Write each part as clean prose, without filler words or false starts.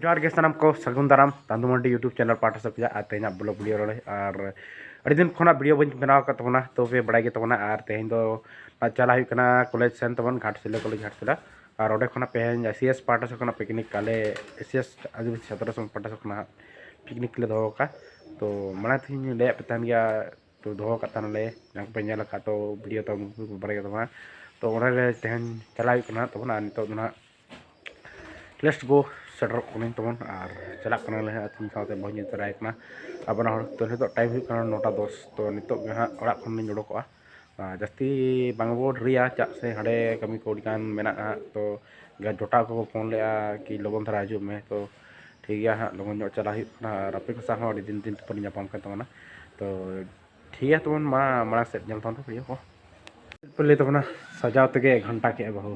जोहार गे सानाम को सगुन दाराम चांदू मंडी यूट्यूब चैनल पाटा से पे तेना ब्लॉग वीडियो रे और अड़ी दिन खोना वीडियो बन बनाव का तबना तो पे बड़ाई गे तबना और तेहन दो चला हुई कना कॉलेज सेन तबन घाटशिला कॉलेज घाटशिला और ओडे खोना पे एसीएस पाटा से खोना पिकनिक आले एसीएस आदिवासी छात्र संघ पाटा से खोना पिकनिक ले दो का तो मना थी ले पतान गया तो दो का तन ले जंग पे नेला का तो वीडियो तो बड़ाई गे तबना तो ओडे तेहन चला हुई कना तबना नितो ना लेट्स गो सेटर कोनी तबन और चला कना ले अतिन साथे बहुत नितराय कना abana hor to nito time hu kana 9:10 to nito ha orak khon ni jodokoa jasti bangbod ria chak se hade kami ko dikan mena to ga jota ko phone le ki logon thara haju me to ठीक है हाँ लोगों ने चला ही ना रापे को साहा और दिन दिन पर nyapam kan teman तो ठीक है teman mana set jam tahun tu ko पहले तो ना सजाव तक 1 घंटा के बहु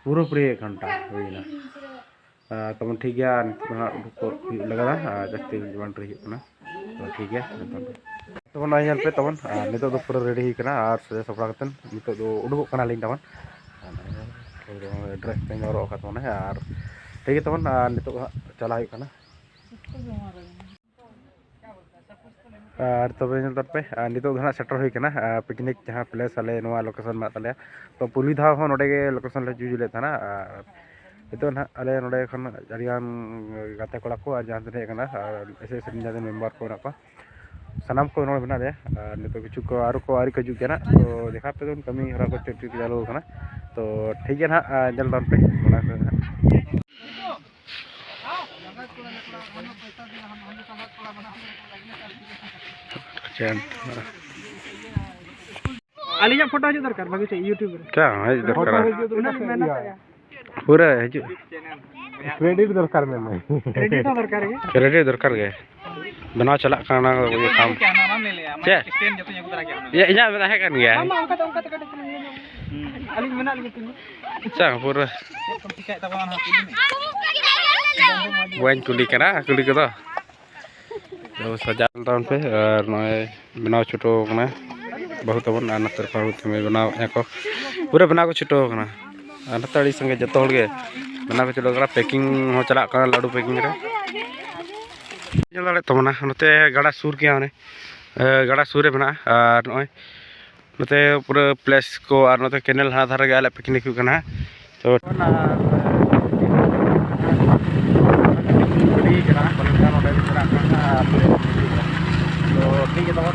पूरा पूरे 1 घंटा हुई ना तब ठीक है लगा जस्ती जवान रही तो ठीक है तब ना पे तब नित पूरा रेडी और सजा सपड़ा नित उडुक लिंग तब ड्रेस पे हरक तब और ठीक है तब नित चला और तब पे नित सेटर हुई पिकनिक जहाँ प्लेस आले लोकेशन मे तले तो पुली धाव नोडे लोकेशन ले जुजुले itu nah ada node kan jadian gate kola ko aja tene kana ese sering jadi member ko apa sanam ko node benar ya nito kichu ko ari kaju kana to dekha pe don kami hara ko tek jalo kana to ठीक है ना जल दन पे बना Alia photo हजू दरकार बाकी से यूट्यूब रे क्या है दरकार पूरा हजू क्रेडिट दरकार में क्रेडिट दरकार गे बना चला करना ये काम ये इना में है kan गया आलिंग मेना लिंग अच्छा पूरा वन कुली कना कुली को तो सजा टाउन पे और नय बनाव छुटो कना बहुत बन नतर पाउत में बनाव एको पूरा बनाव को छुटो कना नताड़ी संगे जतो हल गे बनाव को छुटो कना पैकिंग हो चला कना लाडू पैकिंग रे चल दाड़े तमना नते गाड़ा सुर के आने गाड़ा सुर रे बना और नय नते पूरा प्लेस को और नते कैनल हा धार गे आले पिकनिक कना तो ठीक है तब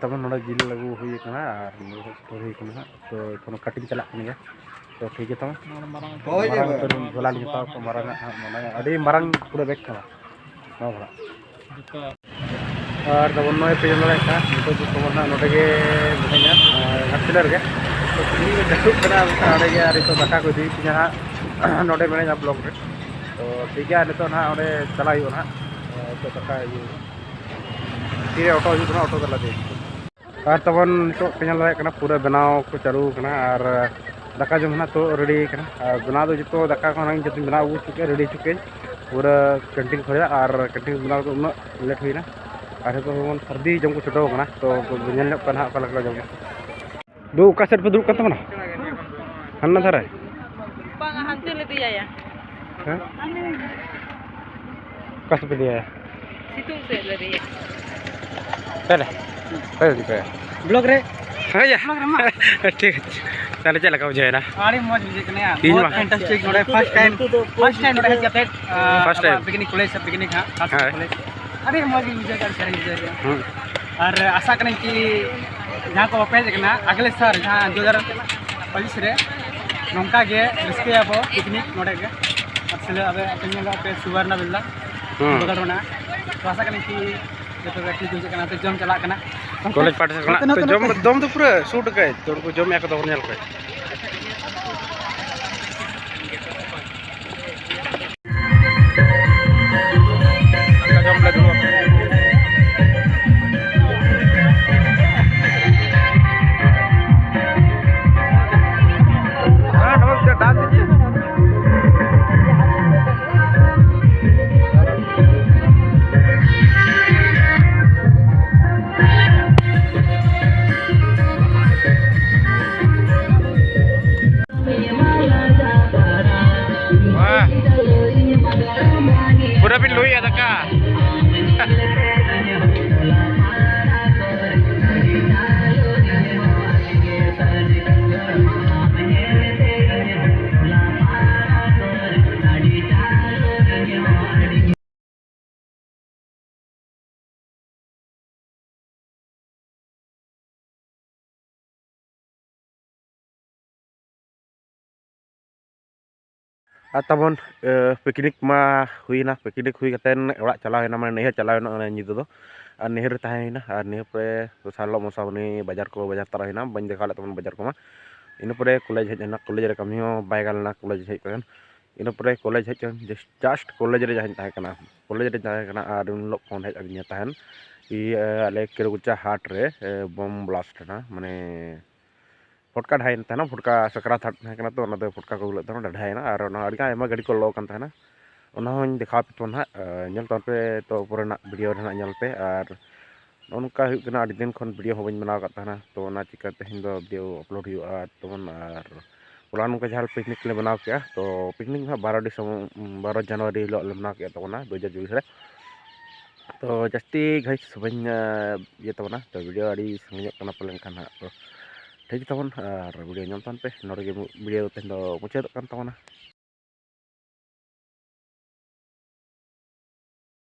तब ना जिल लगू हुई तो कटिंग चला तो ठीक है तब झोला मारंग मारंग पूरा बैग और तब नए पे नित तब नोटे घाटशिला रे तो जटूबना अड़े तो दाका को दी नोटे मेना ब्लॉक रे तो ठीक है नित ना चला ना तो दाका तीरे ऑटो हजना ऑटो तला दे और तब नित पे पूरा बनाव को चालू और दाका जमना तो रेडी बनाव जो दाका को जो बनाव अगू चुके रेडी चुके पूरा कैंटीन खोजा और कैंटीन बनाव तो उन्ना लेट हुई और तो सर्दी जम को छुटो तो जम दो का सेट पे दुरुब करते मना हन्ना धरे बांगा हंते ले दिया या हैं कस पे दिया सितुंग से ले दिया पहले पे ब्लॉग रे हां या ठीक चले चला का जाए ना आड़ी मौज विजय कने बहुत फैंटास्टिक नोडे फर्स्ट टाइम नोडे हज गते फर्स्ट टाइम पिकनिक कॉलेज से पिकनिक हां कॉलेज अरे मौज विजय कर करे विजय और आशा करें कि जहाँ को पे अगले सर जहाँ 2025 रे नौका गे रस्के अब पिकनिक नोडे गे असले अब पे सुवर्ण बिल्ला बगलना तो आशा करें कि जो तो ठीक हो जाना तो जम चला करना कॉलेज पार्ट से करना तो जम दम तो पूरा शूट गए तो उनको जम एक तो नेल पे जम ले दो ᱛᱟᱵᱚᱱ ᱯᱤᱠᱱᱤᱠ ᱢᱟ ᱦᱩᱭᱱᱟ ᱯᱤᱠᱱᱤक ᱦᱩᱭ ᱠᱟᱛᱮᱱ ᱚᱲᱟᱜ ᱪᱟᱞᱟᱣ ᱦᱩᱭᱱᱟ ᱢᱟᱱᱮ ᱱᱟᱹᱭᱦᱟᱹᱨ ᱪᱟᱞᱟᱣ ᱦᱩᱭᱱᱟ ᱧᱤᱫᱟᱹ ᱫᱚ ᱟᱨ ᱱᱟᱹᱭᱦᱟᱹᱨ ᱨᱮ ᱛᱟᱦᱮᱸ ᱦᱩᱭᱱᱟ ᱟᱨ ᱱᱟᱹᱭᱦᱟᱹᱨ ᱯᱚᱨᱮ ᱫᱚᱥᱟᱨ ᱦᱤᱞᱳᱜ ᱢᱚᱥᱟᱵᱚᱱᱤ ᱵᱟᱡᱟᱨ ᱛᱟᱨᱟ ᱦᱩᱭᱱᱟ ᱵᱟᱹᱧ ᱫᱮᱠᱷᱟᱣ ᱞᱮᱫ ᱛᱟᱵᱚᱱ ᱵᱟᱡᱟᱨ ᱠᱚᱢᱟ ᱤᱱᱟᱹ ᱯᱚᱨᱮ ᱠᱚᱞᱮᱡᱽ ᱦᱮᱡ ᱮᱱᱟ ᱠᱚᱞᱮᱡᱽ ᱨᱮ ᱠᱟᱹᱢᱤ ᱦᱚᱸ ᱵᱟᱭ ᱜᱟᱱ ᱞᱮᱱᱟ ᱠᱚᱞᱮᱡᱽ ᱦᱮᱡ ᱠᱟᱛᱮᱱ ᱤᱱᱟᱹ ᱯᱚᱨᱮ ᱠᱚᱞᱮᱡᱽ ᱦᱮᱡ ᱠᱟᱛᱮᱱ ᱡᱟᱥᱴ ᱠᱚᱞᱮᱡᱽ ᱨᱮ ᱡᱟᱦᱟᱸᱧ ᱛᱟᱦᱮᱸ ᱠᱟᱱᱟ ᱠᱚᱞᱮᱡᱽ ᱨᱮ ᱛᱟᱦᱮᱸ ᱠᱟᱱᱟ ᱟᱨ ᱩᱱ ᱦᱤᱞᱳᱜ ᱯᱷᱳᱱ ᱦᱮᱡ ᱟᱹᱫᱤᱧᱟ ᱛᱟᱦᱮᱱ ᱟᱞᱮ ᱠᱮᱨᱩᱜᱩᱪᱟ ᱦᱟᱴ ᱨᱮ ᱵᱚᱢ ᱵᱞᱟᱥᱴ ᱮᱱᱟ ᱢᱟᱱᱮ ᱯᱷᱚᱴᱠᱟ ᱰᱷᱟᱭᱮᱱ ᱛᱟᱦᱮᱱᱟ ᱯᱷᱚᱴᱠᱟ ᱥᱟᱠᱨᱟᱛ ᱦᱟᱴ ᱛᱟᱦᱮᱸ ᱠᱟᱱᱟ ᱛᱚ ᱚᱱᱟ ᱫᱚ ᱯᱷᱚᱴᱠᱟ ᱠᱚ ᱟᱹᱜᱩ ᱞᱮᱫ ᱛᱟᱦᱮᱱᱟ ᱰᱷᱟᱭᱮᱱᱟ ᱟᱨ ᱚᱱᱟ ᱟᱹᱰᱤ ᱟᱭᱢᱟ ᱜᱟᱹᱰᱤ ᱠᱚ ᱞᱚ ᱠᱟᱱ ᱛᱟᱦᱮᱱᱟ ᱚᱱᱟ ᱦᱚᱸᱧ ᱫᱮᱠᱷᱟᱣ ᱯᱮ ᱛᱟᱵᱚᱱᱟ ᱦᱟᱸᱜ ᱧᱮᱞ ᱛᱟᱵᱚᱱ ᱯᱮ ᱛᱚ ᱯᱚᱨᱮᱱᱟᱜ ᱵᱷᱤᱰᱤᱭᱳ ᱨᱮᱱᱟᱜ ᱧᱮᱞ ᱯᱮ ᱟᱨ ᱱᱚᱜᱼᱚ ᱱᱚᱝᱠᱟ ᱦᱩᱭᱩᱜ ᱠᱟᱱᱟ ᱟᱹᱰᱤ ᱫᱤᱱ ᱠᱷᱚᱱ ᱵᱷᱤᱰᱤᱭᱳ ᱦᱚᱸ ᱵᱟᱹᱧ ᱵᱮᱱᱟᱣ ᱟᱠᱟᱫ ᱛᱟᱦᱮᱱᱟ ᱛᱚ ᱚᱱᱟ ᱪᱤᱠᱟ ᱛᱮᱦᱮᱧ ᱫᱚ ᱵᱷᱤᱰᱤᱭᱳ ᱟᱯᱞᱳᱰ ᱦᱩᱭᱩᱜᱼᱟ ᱛᱟᱵᱚᱱ ᱟᱨ ᱦᱚᱞᱟ ᱱᱚᱝᱠᱟ ᱡᱟᱦᱟᱸ ᱯᱤᱠᱱᱤᱠ ᱞᱮ ᱵᱮᱱᱟᱣ ᱠᱮᱜᱼᱟ ᱛᱚ ᱯᱤᱠᱱᱤᱠ ᱦᱟᱸᱜ 12 ᱡᱟᱱᱩᱣᱟᱨᱤ ᱦᱤᱞᱳᱜ ᱞᱮ ᱵᱮᱱᱟᱣ ᱠᱮᱫ ᱛᱟᱵᱚᱱᱟ 2024 ᱨᱮ ᱛᱚ ᱡᱟᱹᱥᱛᱤ ᱜᱷᱟᱹᱲᱤᱡ ᱵᱟᱹᱧ ᱤᱭᱟᱹ ᱛᱟᱵᱚᱱᱟ ᱛᱚ ᱵᱷᱤᱰᱤᱭᱳ ᱟᱹᱰᱤ ᱥᱟᱺᱜᱤᱧᱚᱜ ᱠᱟᱱᱟ ᱯᱟᱞᱮᱱ ᱠᱷᱟᱱ ᱦᱟᱸᱜ ᱛᱚ ᱴᱷᱤᱠ ᱜᱮ ᱛᱟᱵᱚᱱ ᱟᱨ ᱵᱷᱤᱰᱤᱭᱳ ᱧᱮᱞ ᱛᱟᱵᱚᱱ ᱯᱮ ᱱᱚᱰᱮ ᱜᱮ ᱵᱷᱤᱰᱤᱭᱳ ᱛᱮᱦᱮᱧ ᱫᱚ ᱢᱩᱪᱟᱹᱫᱚᱜ ᱠᱟᱱ ᱛᱟᱵᱚᱱᱟ